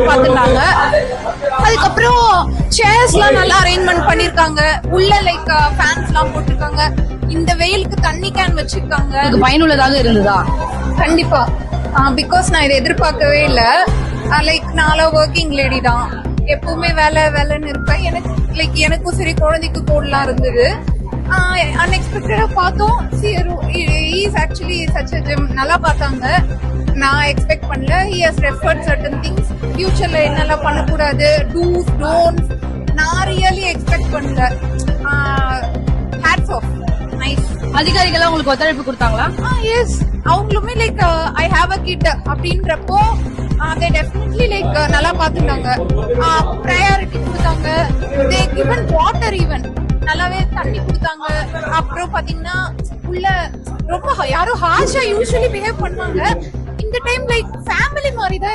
பாத்துட்டாங்க. அதுக்கப்புறம் சேர்ஸ் எல்லாம் நல்லா அரேஞ்ச்மெண்ட் பண்ணிருக்காங்க. உள்ள லைக் ஃபேன்ஸ் எல்லாம் போட்டிருக்காங்க. இந்த வெயிலுக்கு தண்ணி கேன் வச்சிருக்காங்க. பயனுள்ளதாக இருந்ததா? கண்டிப்பா. பிகாஸ் நான் இதை எதிர்பார்க்கவே இல்ல. லைக் நாளா ஒர்க்கிங் லேடி தான், எப்பவுமே வேலைன்னு இருப்பேன். எனக்கும் சரி குழந்தைக்கு கோடெல்லாம் இருந்தது. அன்எக்ஸ்பெக்டடா பார்த்தோம். Is actually such a gym. நல்லா பார்த்தாங்க. நான் எக்ஸ்பெக்ட் பண்ணல. he has referred certain things. ஃபியூச்சர்ல என்னெல்லாம் பண்ணக்கூடாது, do's don'ts, நான் ரியலி எக்ஸ்பெக்ட் பண்ணல. Hats off. நைஸ். அதிகாரிகள் உங்களுக்கு ஒத்துழைப்பு கொடுத்தாங்களா? எஸ். அவங்களுமே like I have a kid அப்படின்றப்போ they definitely லைக் நல்லா பாத்துட்டாங்க. ப்ரையாரிட்டி கொடுத்தாங்க. they given water even. நல்லாவே தண்ணி கொடுத்தாங்க. அப்புறம் பாத்தீங்கன்னா உள்ள ரொம்ப யாரும் ஹார்ஷா யூசுவலி பிஹேவ் பண்ணுவாங்க. இந்த டைம் லைக் ஃபேமிலி மாதிரி தான்